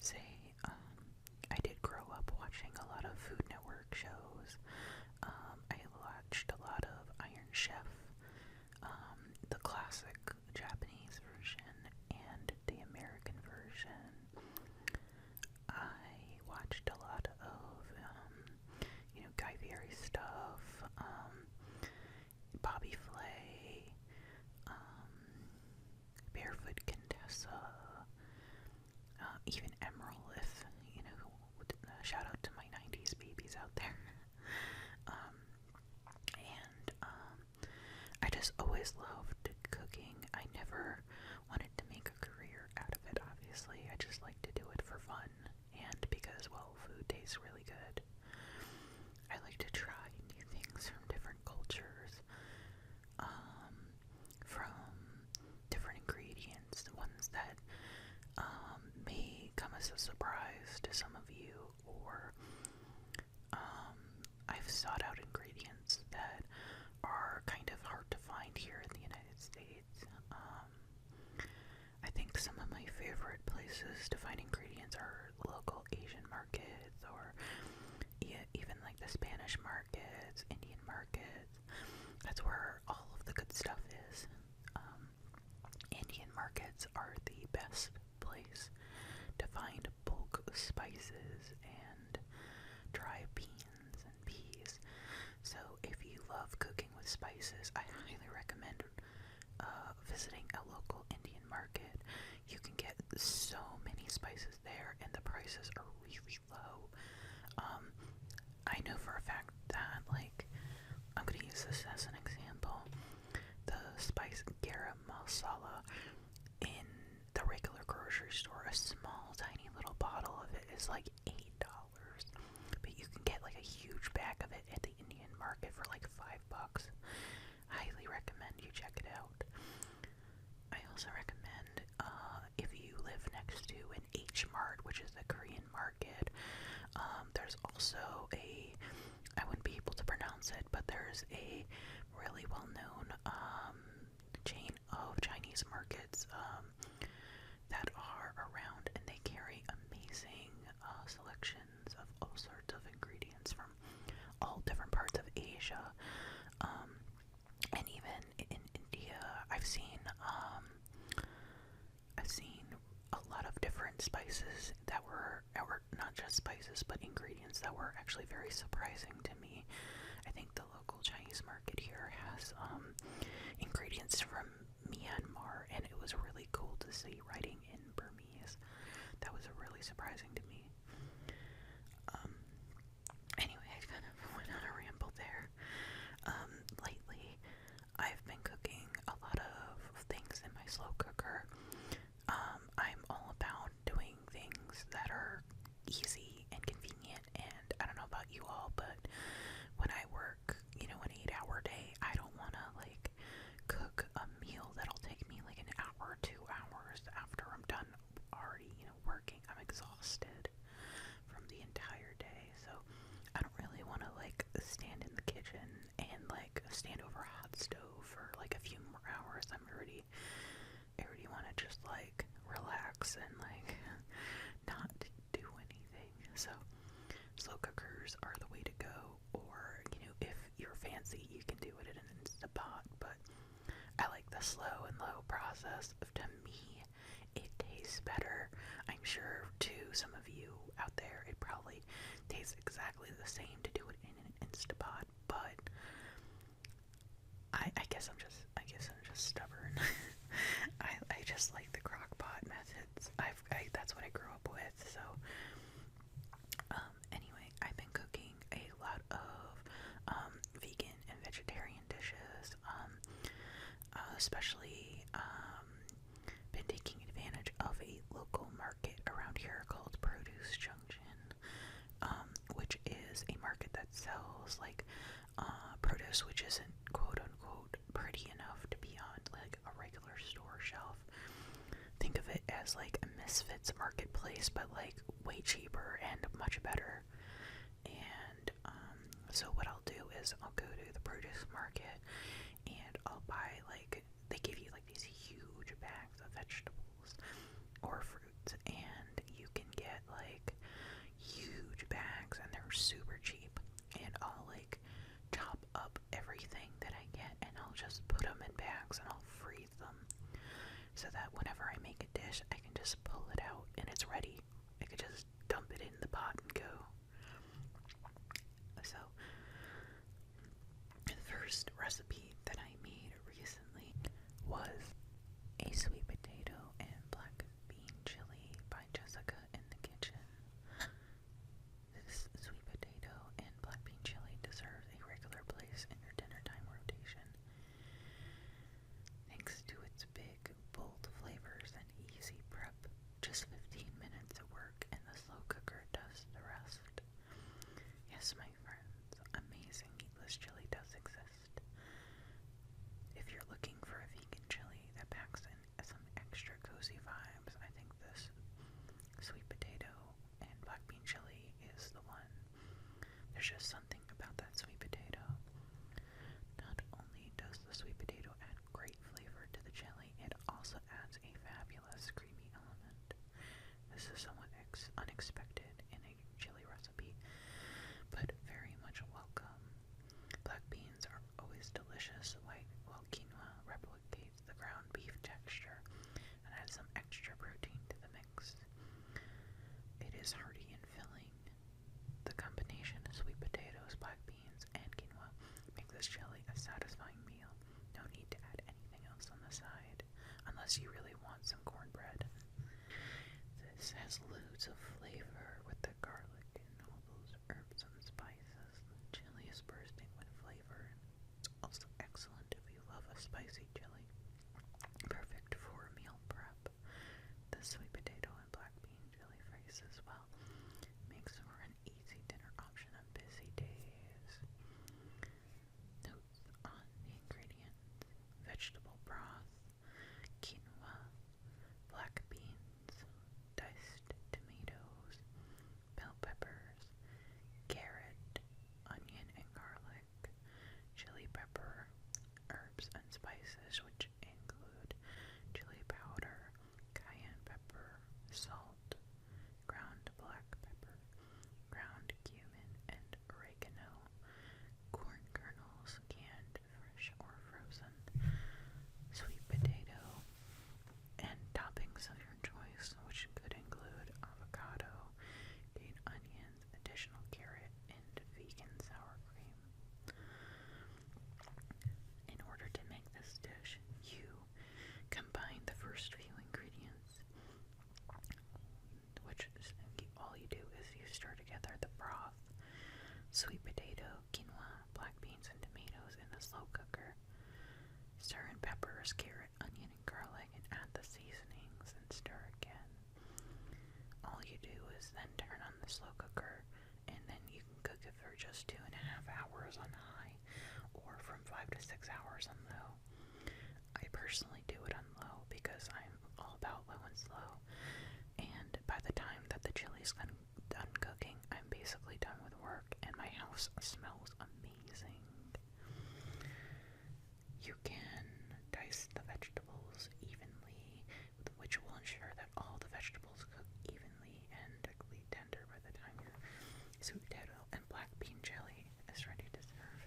say I did grow up watching a lot of Food Network shows. I watched a lot of Iron Chef, the classic Japanese version and the American version. I watched a lot of, Guy Fieri stuff, Bobby Flay, Barefoot Contessa, even Emerald, if, shout out to my 90s babies out there. I just always loved cooking. I never wanted to make a career out of it, obviously. I just like to do it for fun, and because, well, food tastes really good. I like to try new things from different cultures, from different ingredients, the ones that may come as a surprise to some of you, or I've sought out ingredients that are kind of hard to find here in the United States. I think some of my favorite places to find ingredients are local Asian markets, or even like the Spanish markets, Indian markets. That's where all of the good stuff is. Indian markets are the best place to find bulk spices and dry beans and peas. So if you love cooking with spices, I highly recommend visiting a local Indian market. You can get so many spices there, and the prices are really low. I know for a fact that, like, I'm gonna use this as an example. The spice garam masala in the regular grocery store, a small tiny little bottle of it is like $8, but you can get like a huge bag of it at the Indian market for like $5. Highly recommend you check it out. I also recommend, if you live next to an H Mart, which is the Korean market, there's also I wouldn't be able to pronounce it, but there's a really well-known chain of Chinese markets that are around, and they carry amazing selections of all sorts of ingredients from all different parts of Asia, and even in India. I've seen a lot of different spices that were not just spices, but ingredients that were actually very surprising to me. I think the local Chinese market here has ingredients from Myanmar, and it was really cool to see writing in Burmese. That was really surprising to me. Anyway, I kind of went on a ramble there. Lately, I've been cooking a lot of things in my slow cooker. I'm all about doing things that are easy and convenient, and I don't know about you all, but when I work, an 8-hour day, I don't want to, like, cook a meal that'll take me like an hour, 2 hours after I'm done already, working. I'm exhausted from the entire day, so I don't really want to, like, stand in the kitchen and, like, stand over a hot stove for like a few more hours. I already want to just, like, relax and, like, not do anything. So slow cookers are the way to go, or, if you're fancy, you can do it in an Instant Pot, but I like the slow and low process. To me, it tastes better. I'm sure to some of you out there, it probably tastes exactly the same to do it in an Instant Pot, but I guess I'm just stubborn. I just like the crock pot methods. That's what I grew up with. So anyway, I've been cooking a lot of vegan and vegetarian dishes, especially been taking advantage of a local market around here called Produce Junction, which is a market that sells, like, produce which isn't quote unquote pretty enough to be on, like, a regular store shelf. Think of it as like a Misfits marketplace, but, like, way cheaper and much better. And so what I'll do is I'll go to the produce market and I'll buy, like, they give you like these huge bags of vegetables or fruits, and you can get Yes, my friends, amazing meatless chili does exist. If you're looking for a vegan chili that packs in some extra cozy vibes, I think this sweet potato and black bean chili is the one. There's just something about that sweet potato. Not only does the sweet potato add great flavor to the chili, it also adds a fabulous creamy element. This is somewhat unexpected in a chili recipe, but very much welcome. Black beans are always delicious, while quinoa replicates the ground beef texture and adds some extra protein to the mix. It is hearty and filling. The combination of sweet potatoes, black beans, and quinoa make this chili a satisfying meal. No need to add anything else on the side, unless you really want some cornbread. This has loads of flavor with the garlic and all those herbs and spices. The chili is bursting with flavor. It's also excellent if you love a spicy chili. Perfect for meal prep. The sweet potato and black bean chili phrase as well makes for an easy dinner option on busy days. Notes on the ingredients: vegetable broth, quinoa, black beans, diced tomatoes, bell peppers, carrot, onion and garlic, chili pepper, herbs and spices, which include chili powder, cayenne pepper, salt, ground black pepper, ground cumin, and oregano, corn kernels, canned, fresh or frozen, sweet potato, and toppings of your choice, which could include avocado, green onions, additional carrot, and vegan sour cream. In order to make this dish, you combine the first few ingredients, which is, all you do is you stir together the broth, sweet potato, quinoa, black beans, and tomatoes in a slow cooker. Stir in peppers, carrot, onion, and garlic, and add the seasonings and stir again. All you do is then turn on the slow cooker, and then you can cook it for just 2.5 hours on high, or from 5 to 6 hours on low. I personally do it on low because I'm all about low and slow, and by the time that the chili's done cooking, I'm basically done with work, and my house smells amazing. You can dice the vegetables evenly, which will ensure that all the vegetables cook evenly and thickly tender by the time your sweet potato and black bean chili is ready to serve.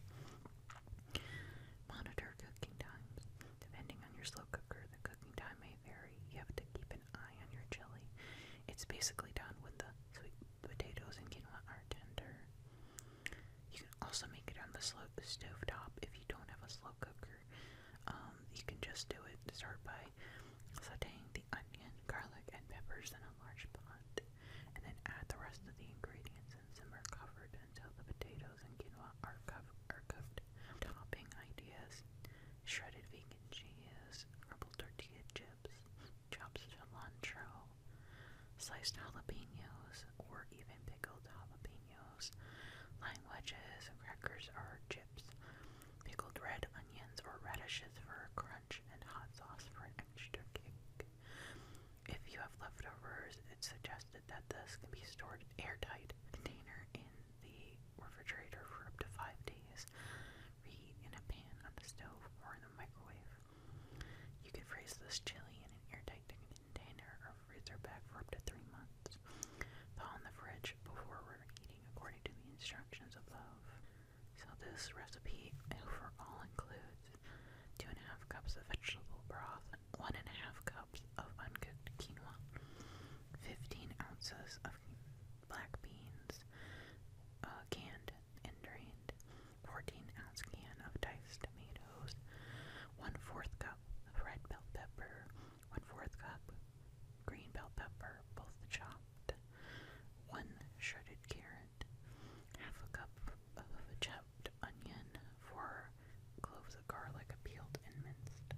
Monitor cooking times. Depending on your slow cooker, the cooking time may vary. You have to keep an eye on your chili. It's basically done when the sweet potatoes and quinoa are tender. You can also make it on the stove top if you don't have a slow cooker. You can just do it. Start by sauteing the onion, garlic, and peppers in a large pot, and then add the rest of the ingredients and simmer covered until the potatoes and quinoa are cooked. Topping ideas: shredded vegan cheese, crumbled tortilla chips, chopped cilantro, sliced jalapenos, or even pickled jalapenos, lime wedges, crackers or chips, pickled red onions or radishes for a crunch, and hot sauce for an extra kick. If you have leftovers, it's suggested that this can be stored in an airtight container in the refrigerator for up to 5 days. Reheat in a pan on the stove or in the microwave. You can freeze this chili in an airtight container or freezer bag for up to 3 months. Thaw in the fridge before reheating according to the instructions above. So this recipe overall includes 2.5 cups of vegetable broth, 1.5 cups of uncooked quinoa, 15 ounces of black beans, canned and drained, 14-ounce can of diced tomatoes, 1/4 cup of red bell pepper, 1/4 cup green bell pepper, both chopped, 1 shredded carrot, 1/2 cup of chopped onion, 4 cloves of garlic peeled and minced,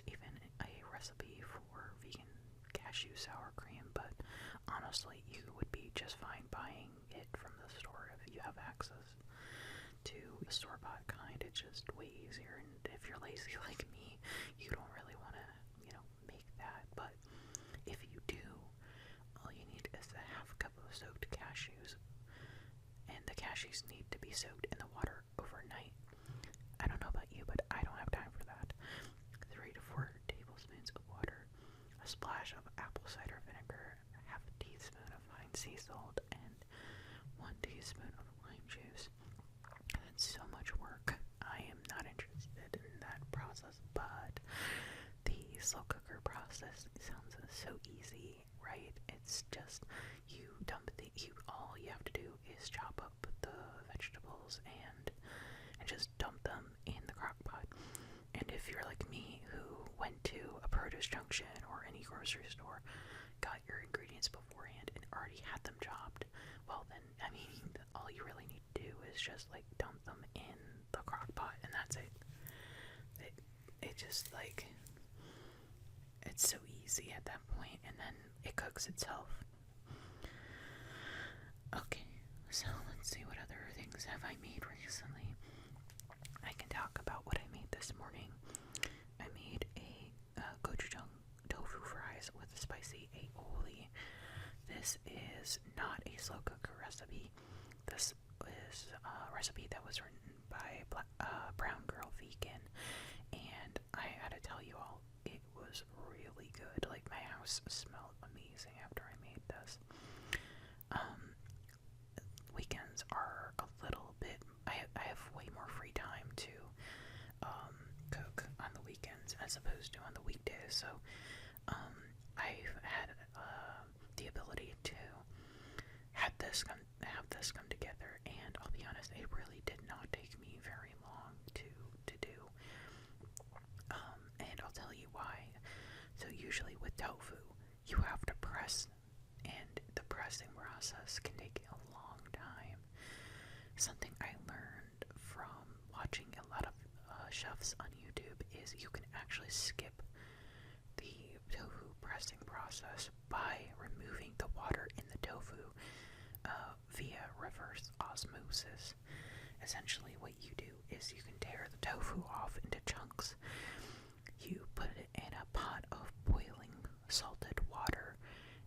there's even a recipe for vegan cashew sour cream, but honestly, you would be just fine buying it from the store if you have access to the store-bought kind. It's just way easier, and if you're lazy like me, you don't really want to, make that. But if you do, all you need is a half cup of soaked cashews, and the cashews need to be soaked in the water overnight. I don't know about you, but I don't have time for that. 3 to 4 tablespoons of water, a splash of apple cider vinegar, half a teaspoon of fine sea salt, and 1 teaspoon of lime juice. That's so much work. I am not interested in that process, but the slow cooker process sounds so easy, right? It's just you dump all you have to do is chop up the vegetables and just dump them in the crock pot. And if you're like me, who went to a produce junction or any grocery store, got your ingredients beforehand and already had them chopped, well then, all you really need to do is just like dump them in the crock pot, and that's it. It just it's so easy at that point, and then it cooks itself. Okay, so let's see, what other things have I made recently? I can talk about what I made this morning. I made a gochujang tofu fries with spicy aioli. This is not a slow cooker recipe. This is a recipe that was written by Brown Girl Vegan, and I had to tell you all, it was really good. Like, my house smelled amazing after I made this. Weekends are a little bit, I have way more free time to cook on the weekends as opposed to on the weekdays, so I've had the ability to have this come together, and I'll be honest, it really did not take me very long to do, and I'll tell you why. So usually with tofu, you have to press, and the pressing process can take a long time. Something I learned from watching a lot of chefs on YouTube is you can actually skip the tofu pressing process by removing the water in the tofu via reverse osmosis. Essentially what you do is you can tear the tofu off into chunks. You put it in a pot of boiling salted water,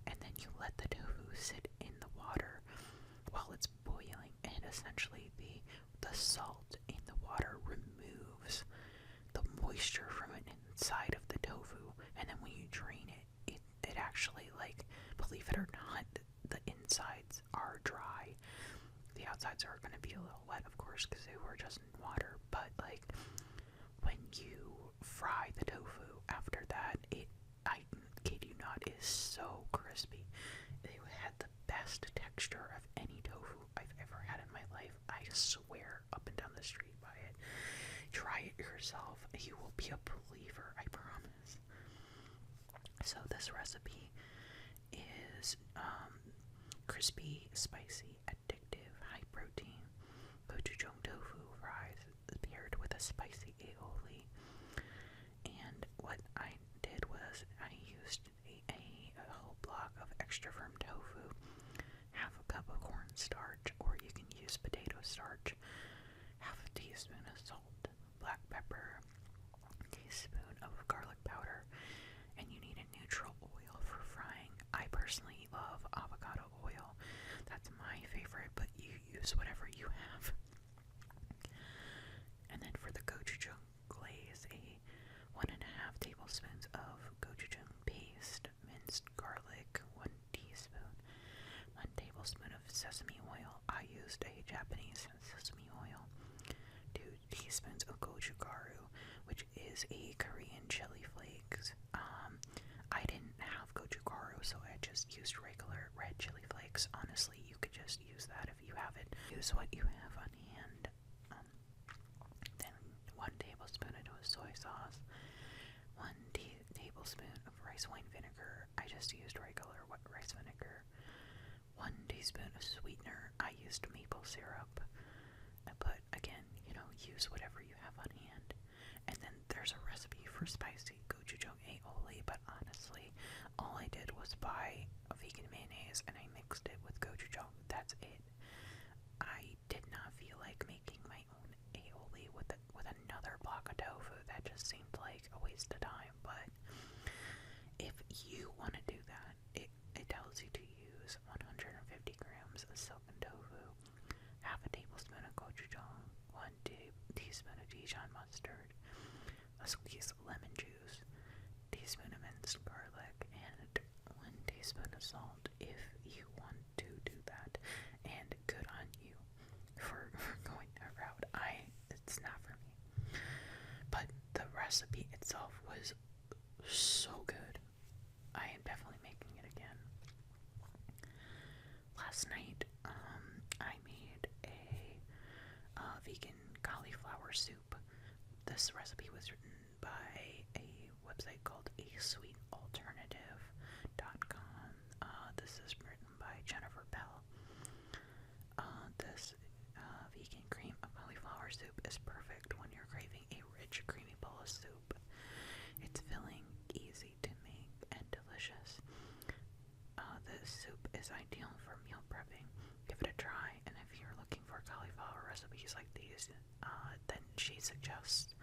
and then you let the tofu sit in the water while it's boiling, and essentially the salt in the water removes the moisture from it inside of the tofu, and then when you drain it, it actually, like, believe it or not, the insides are dry. The outsides are going to be a little wet, of course, because they were just in water, but like, when you fry the tofu after that, I kid you not, is so crispy. They had the best texture of any tofu I've ever had in my life. I swear up and down the street by it. Try it yourself. You will be a believer, I promise. So this recipe is crispy, spicy, addictive, high protein gochujang tofu fries paired with a spicy aioli. And what I did was I used a whole block of extra firm tofu, half a cup of cornstarch, or you can use potato starch, half a teaspoon of salt, black pepper, a teaspoon of garlic powder, and you need a neutral oil for frying. I personally love avocado oil. That's my favorite, but you use whatever you have. And then for the gochujang glaze, 1.5 tablespoons of gochujang paste, minced garlic, 1 teaspoon, 1 tablespoon of sesame oil. I used a Japanese sesame oil, 2 teaspoons of gochugaru, which is a Korean chili flakes. I didn't have gochugaru, so I just used regular red chili flakes. Honestly, you could just use that if you have it. Use what you have on hand. Then 1 tablespoon of soy sauce, 1 tablespoon of rice wine vinegar. I just used regular rice vinegar. 1 teaspoon of sweetener. I used maple syrup. But again, use whatever you have on hand. And then there's a recipe for spicy gochujang buy a vegan mayonnaise and I mixed it with gochujang. That's it. I did not feel like making my own aioli with another block of tofu. That just seemed like a waste of time. But if you want to do that, it tells you to use 150 grams of silken tofu, half a tablespoon of gochujang, 1 teaspoon of Dijon mustard, a squeeze of lemon juice, teaspoon of minced garlic, and 1 teaspoon of salt if you want to do that. And good on you for going that route. It's not for me. But the recipe itself was so good. I am definitely making it again. Last night, I made a vegan cauliflower soup. This recipe was written by a website called asweetalternative.com. This is written by Jennifer Bell. This vegan cream of cauliflower soup is perfect when you're craving a rich, creamy bowl of soup. It's filling, easy to make, and delicious. This soup is ideal for meal prepping. Give it a try, and if you're looking for cauliflower recipes like these, then she suggests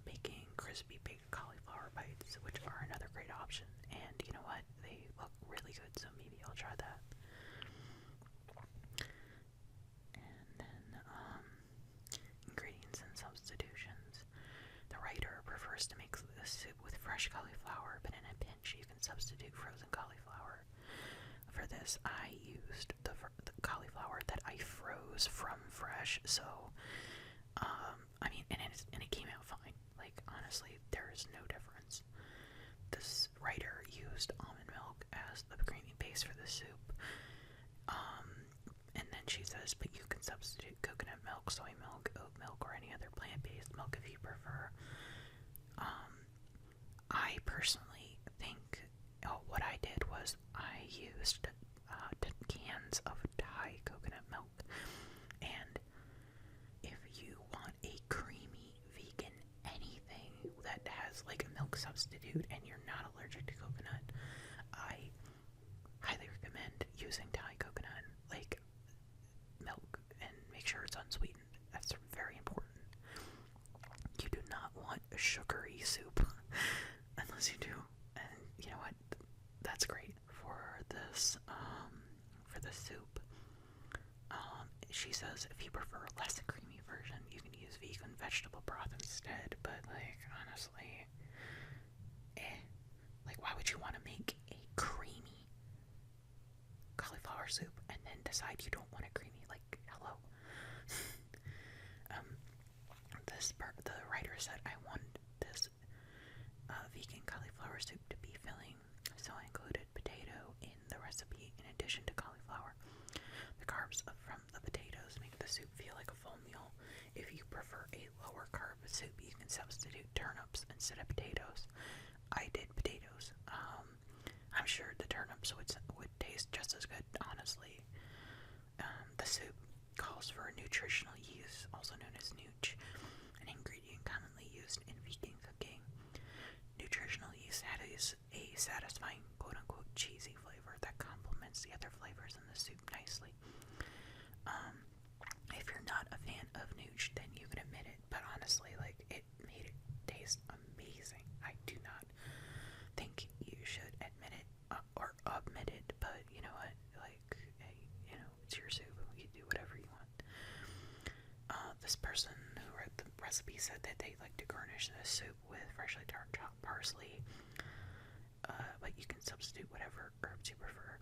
making crispy baked cauliflower bites, which are another great option. And you know what? They look really good, so maybe I'll try that. And then, ingredients and substitutions. The writer prefers to make this soup with fresh cauliflower, but in a pinch you can substitute frozen cauliflower. For this, I used the cauliflower that I froze from fresh, so, and it came out fine. Like, honestly, there is no difference. This writer used almond milk as the creamy base for the soup. And then she says, but you can substitute coconut milk, soy milk, oat milk, or any other plant-based milk if you prefer. I personally think, what I did was I used cans of Thai coconut milk. And if you want a creamy vegan anything that has like a milk substitute and you're not allergic to coconut, I highly recommend using Thai coconut like milk, and make sure it's unsweetened. That's very important. You do not want a sugary soup unless you do, and you know what, that's great for this soup. She says if you prefer a less creamy version, you can use vegan vegetable broth instead, but like, honestly, like, why would you want to make a creamy cauliflower soup and then decide you don't want it creamy? Like, hello. The writer said, I want this vegan cauliflower soup to be filling, so I included potato in the recipe in addition to cauliflower. The carbs from the potatoes make the soup feel like a full meal. If you prefer a lower carb soup, you can substitute turnips instead of potatoes. I did potatoes. I'm sure the turnips would taste just as good, honestly. The soup calls for nutritional yeast, also known as nooch, an ingredient commonly used in vegan cooking. Nutritional yeast has a satisfying, quote-unquote, cheesy flavor that complements the other flavors in the soup nicely. If you're not a fan of nooch, then you can admit it, but honestly, like, it made it taste amazing. I do not think you should admit it, or omit it, but you know what, like, hey, you know, it's your soup, you do whatever you want. This person who wrote the recipe said that they like to garnish the soup with freshly chopped parsley, but you can substitute whatever herbs you prefer.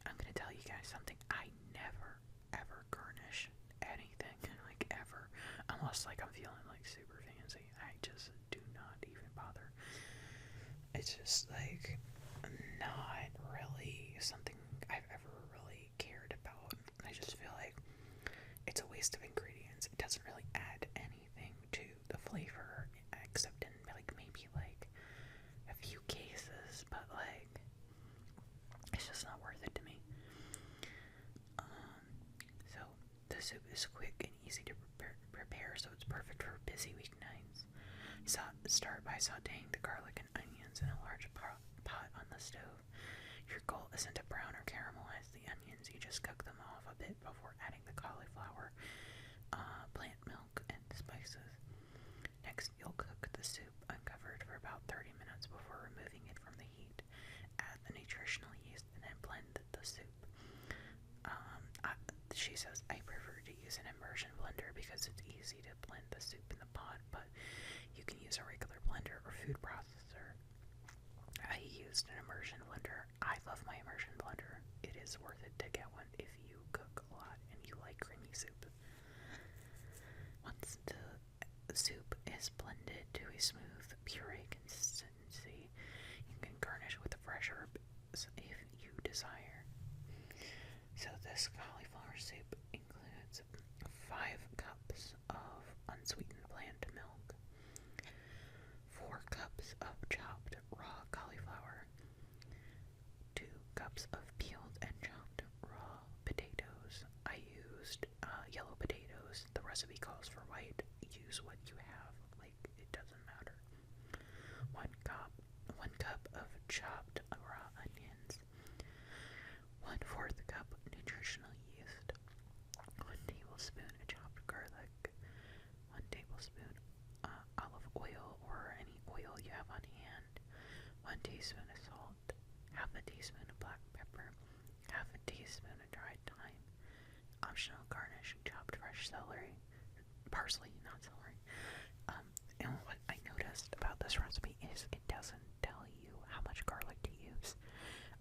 I'm gonna tell you guys something, I never, ever garnish anything, like, ever, unless, like, I'm feeling, like, super fancy. I just do not even bother. It's just, like, not really something I've ever really cared about. I just feel like it's a waste of ingredients. It doesn't really add anything to the flavor, except in, like, maybe, like, a few cases, but, like, it's just not worth it to me. So, the soup is quick and easy to prepare, so it's perfect for busy weeknights. Start by sauteing the garlic and onions in a large pot on the stove. Your goal isn't to brown or caramelize the onions, you just cook them off a bit before adding the cauliflower, plant milk, and spices. Next, you'll cook the soup uncovered for about 30 minutes before removing it from the heat. Add the nutritional yeast and then blend the soup. She says, I prefer to use an immersion blender because it's easy to blend the soup in the pot, but you can use a regular blender or food processor. I used an immersion blender. I love my immersion blender. It is worth it to get one if you cook a lot and you like creamy soup. Once the soup is blended to a smooth puree consistency, you can garnish with fresh herbs if you desire. So this cauliflower soup includes 5 cups of unsweetened plant milk, 4 cups of chopped raw cauliflower, 2 cups of peeled and chopped raw potatoes. I used yellow potatoes. The recipe calls for white. Use what you have. Like, it doesn't matter. 1 cup of chopped raw onions, 1/4 cup nutritional yeast, 1 tablespoon of chopped garlic, 1 tablespoon olive oil or any oil you have on hand, 1 teaspoon of salt, half a teaspoon of black pepper, half a teaspoon of dried thyme, optional garnish, chopped fresh celery, parsley, not celery. And what I noticed about this recipe is it doesn't tell you how much garlic to use.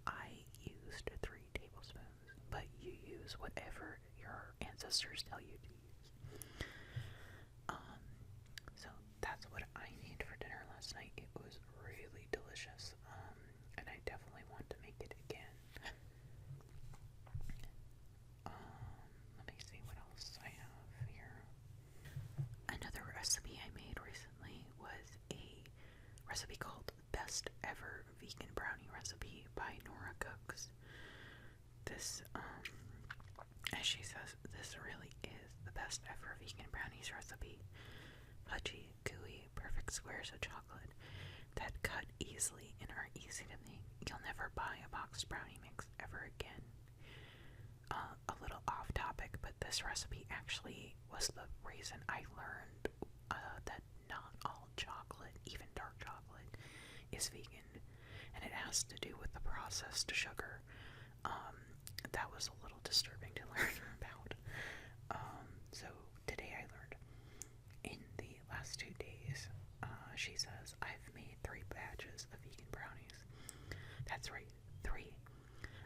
I used 3 tablespoons, but you use whatever your ancestors tell you to use. So that's what I made for dinner last night. It was really delicious, and I definitely want to make it again. Let me see what else I have here. Another recipe I made recently was a recipe called Best Ever Vegan Brownie Recipe by Nora Cooks. This, as she says, this really is the best ever vegan brownies recipe. Fudgy, gooey, perfect squares of chocolate that cut easily and are easy to make. You'll never buy a boxed brownie mix ever again. A little off topic, but this recipe actually was the reason I learned that not all chocolate, even dark chocolate, is vegan, and it has to do with the processed sugar. That was a little disturbing to learn about. So today I learned. In the last 2 days, she says, I've made 3 batches of vegan brownies. That's right, 3.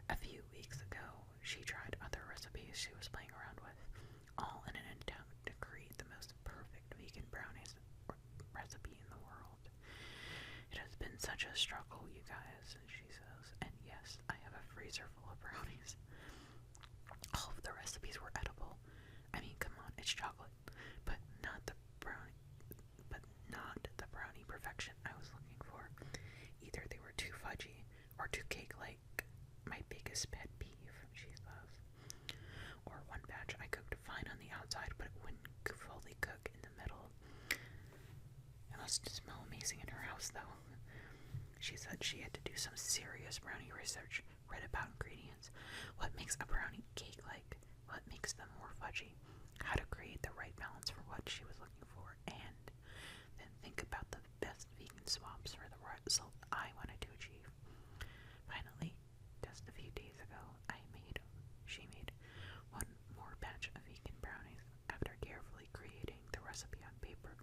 A few weeks ago, she tried other recipes she was playing around with, all in an attempt to create the most perfect vegan brownies recipe in the world. It has been such a struggle, you guys, she says, and yes, I have a freezer full of brownies. All of the recipes were edible. I mean, come on, it's chocolate, but not the brownie perfection I was looking for. Either they were too fudgy or too cake-like. My biggest pet peeve, she says. Or one batch I cooked fine on the outside, but it wouldn't fully cook in the middle. It must smell amazing in her house, though. She said she had to do some serious brownie research, read about ingredients, what makes a brownie cake-like, what makes them more fudgy, how to create the right balance for what she was looking for, and then think about the best vegan swaps for the result I wanted to achieve. Finally, just a few days ago, she made 1 more batch of vegan brownies after carefully creating the recipe on paper.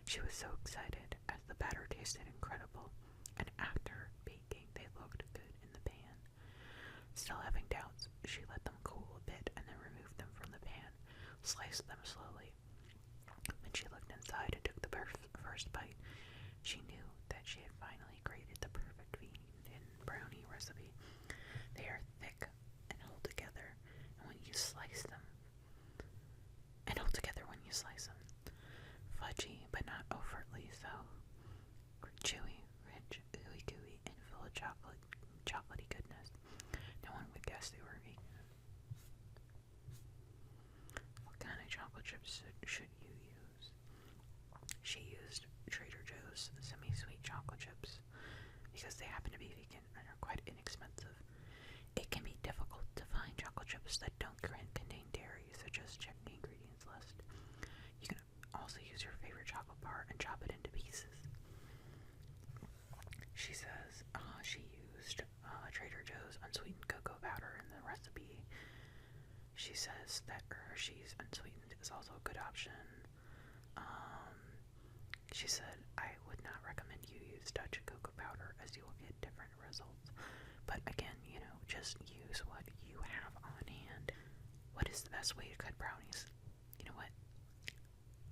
She was so excited as the batter tasted incredible, and after baking, they looked good in the pan. Still having doubts, she let them cool a bit and then removed them from the pan, sliced them slowly. When she looked inside and took the first bite, she knew that she had finally created the perfect vegan brownie recipe. They are thick and hold together, and when you slice them, fudgy but not overtly so, chewy, rich, ooey-gooey, and full of chocolatey goodness. No one would guess they were vegan. What kind of chocolate chips should you use? She used Trader Joe's semi-sweet chocolate chips because they happen to be vegan and are quite inexpensive. also use your favorite chocolate bar and chop it into pieces. She says she used Trader Joe's unsweetened cocoa powder in the recipe. She says that Hershey's unsweetened is also a good option. She said, I would not recommend you use Dutch cocoa powder as you will get different results. But again, just use what you have on hand. What is the best way to cut brownies? You know what?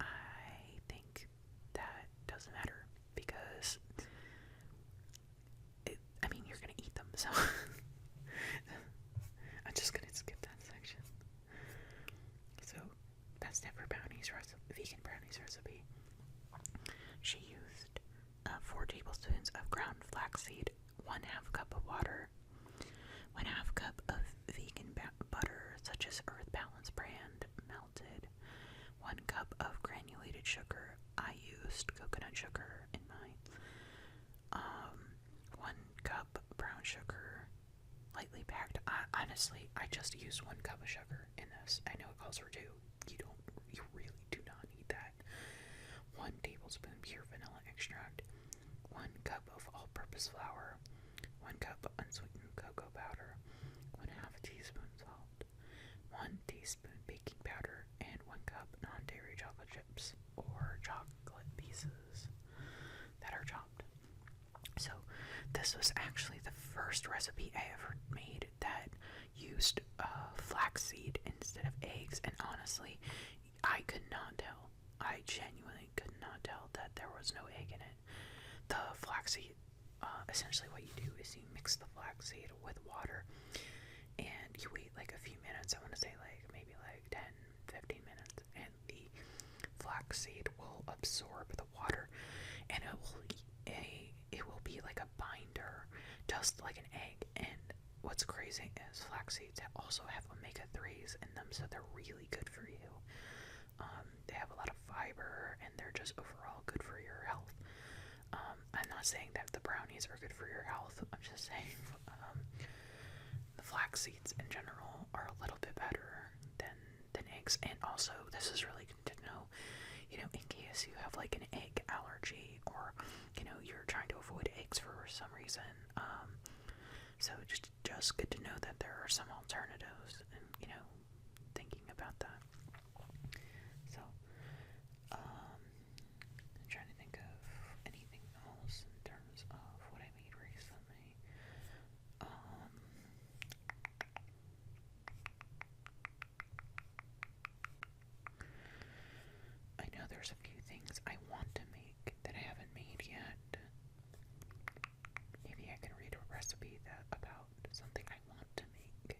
I think that doesn't matter because you're gonna eat them, so I'm just gonna skip that section. So, best ever brownies recipe, vegan brownies recipe. She used 4 tablespoons of ground flaxseed, 1/2 cup of water, 1/2 cup of vegan butter, such as Earth Balance brand, melted, 1 cup of granulated sugar. I used coconut sugar in mine. 1 cup brown sugar, lightly packed. Honestly, I just used 1 cup of sugar in this. I know it calls for 2. You really do not need that. 1 tablespoon pure vanilla extract, 1 cup of all-purpose flour, 1 cup unsweetened cocoa powder, 1/2 teaspoon salt, 1 teaspoon baking powder, and 1 cup non-dairy chocolate chips or chocolate pieces that are chopped. So this was actually the first recipe I ever made that used flaxseed instead of eggs, and honestly, I could not tell. I genuinely could not tell that there was no egg in it. The flaxseed, essentially what you do is you mix the flaxseed with water and you wait like a few minutes. I want to say maybe 10-15 minutes, and the flaxseed will absorb the water and it will be like a binder, just like an egg. And what's crazy is flax seeds also have omega-3s in them, so they're really good for you. They have a lot of fiber and they're just overall good for your health. I'm not saying that the brownies are good for your health. I'm just saying the flax seeds in general are a little bit better than eggs. And also, this is really good to know, in case you have like an egg allergy, or you're trying to avoid eggs for some reason. So just good to know that there are some alternatives, and thinking about that. So I'm trying to think of anything else in terms of what I made recently. I know there's a few things I want to make that I haven't made yet. Maybe I can read a recipe about something I want to make.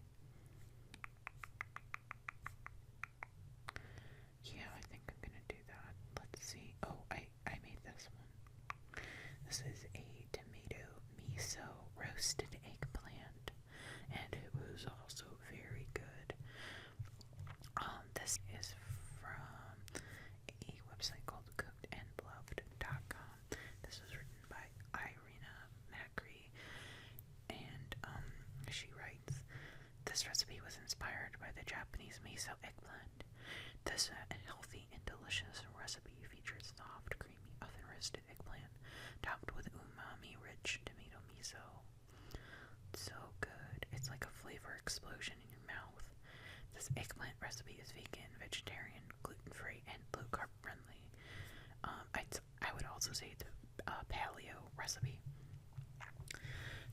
Yeah, I think I'm gonna do that. Let's see. Oh, I made this one. This is a tomato miso roasted eggplant, and it was also very good. This is from a website called cookedandloved.com. This was written by Irina Macri, and she writes, this recipe was inspired by the Japanese miso eggplant. This healthy and delicious recipe features soft, creamy, oven-roasted eggplant topped with umami-rich tomato miso. So good. It's like a flavor explosion in your mouth. This eggplant recipe is vegan, vegetarian, gluten-free, and low-carb friendly. I would also say it's a paleo recipe.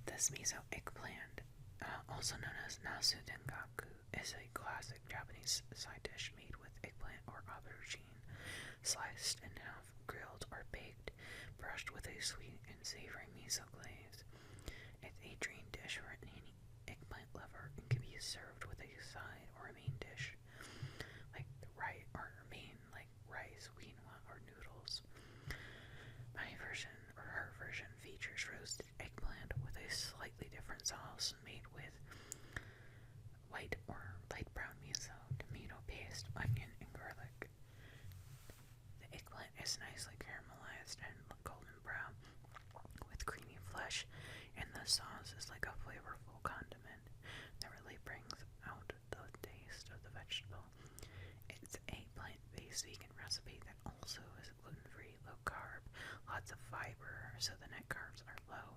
This miso eggplant, also known as nasu dengaku, is a classic Japanese side dish made with eggplant or aubergine, sliced in half, grilled or baked, brushed with a sweet and savory miso glaze. It's a dream dish for any eggplant lover and can be served with a side or a main dish, like rice, quinoa, or noodles. My version, or her version, features roasted eggplant with a slightly different sauce made with white or light brown miso, tomato paste, onion, and garlic. The eggplant is nicely caramelized and golden brown with creamy flesh, and the sauce is like a flavorful condiment that really brings out the taste of the vegetable. It's a plant-based vegan recipe that also is gluten-free, low carb, lots of fiber, so the net carbs are low.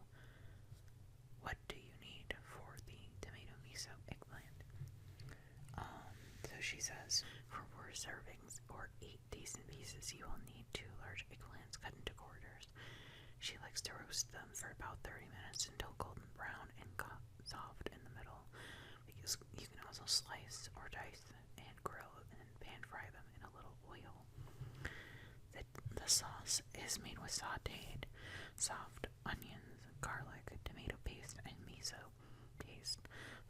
What do you need for the tomato miso eggplant? So she says, for 4 servings or 8 decent pieces, you will need 2 large eggplants cut into quarters. She likes to roast them for about 30 minutes until golden brown and soft in the middle. Because you can also slice or dice and grill and pan fry them in a little oil. The sauce is made with sauteed, soft onions, garlic, tomato paste, and miso paste,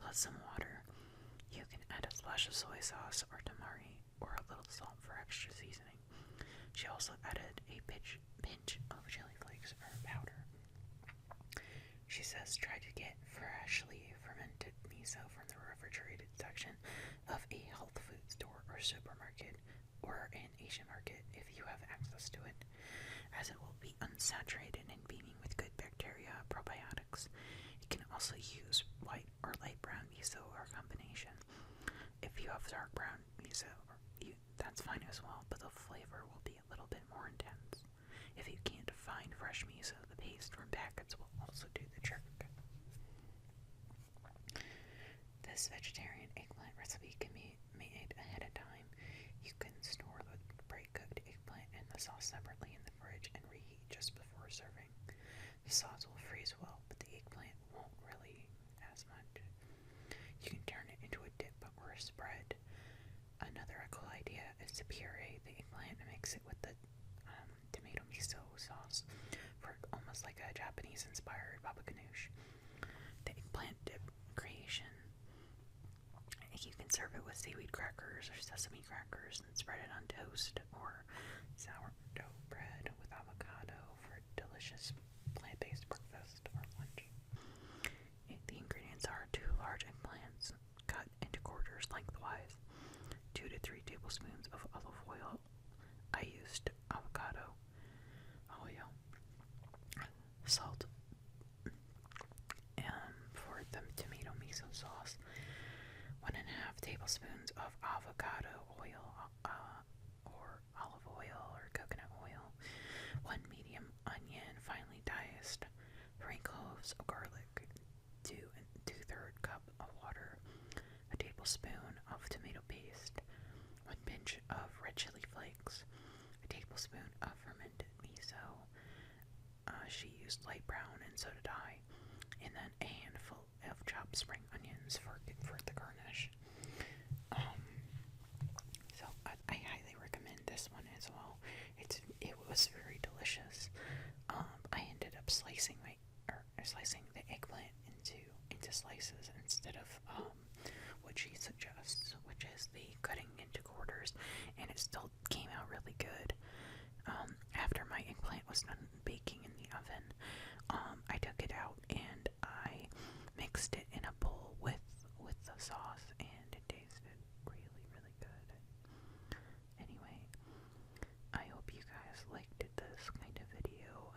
plus some water. You can add a splash of soy sauce or tamari or a little salt for extra seasoning. She also added a pinch of chili flakes or powder. She says try to get freshly fermented miso from the refrigerated section of a health food store or supermarket or an Asian market if you have access to it, as it will be unsaturated and beaming with good bacteria, probiotics. You can also use white or light brown miso or combination. If you have dark brown miso, that's fine as well, but the flavor will be a little bit more intense. If you can't find fresh miso, the paste from packets will also do the trick. This vegetarian eggplant recipe can be made ahead of time. You can store the pre-cooked eggplant and the sauce separately in the fridge and reheat just before serving. The sauce will freeze well, but the eggplant won't really as much. You can turn it into a dip or a spread. Another cool idea is to puree the eggplant and mix it with the tomato miso sauce for almost like a Japanese-inspired baba ganoush. The eggplant dip creation. You can serve it with seaweed crackers or sesame crackers and spread it on toast or sourdough bread with avocado for a delicious plant-based breakfast or lunch. The ingredients are 2 large eggplants cut into quarters lengthwise, 2 to 3 tablespoons of olive oil. I used avocado oil, salt, for the tomato miso sauce, 1.5 tablespoons of avocado oil or olive oil or coconut oil, 1 medium onion finely diced, 3 cloves of garlic, 2/3 cup of water, a tablespoon of tomato paste, 1 pinch of red chili flakes, a tablespoon of fermented miso. She used light brown and so did I, and then a handful of chopped spring onions for the garnish. So I highly recommend this one as well. It was very delicious. I ended up slicing the eggplant into slices instead of what she suggests, which is the cutting into quarters, and it still came out really good. After my eggplant was done baking in the oven, I took it out and I mixed it in a bowl with the sauce, and it tasted really, really good. Anyway, I hope you guys liked this kind of video.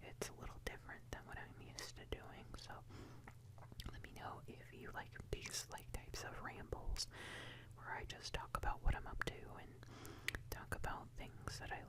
It's a little different than what I'm used to doing, so let me know if you like these types of rambles where I just talk about what I'm up to and talk about things that I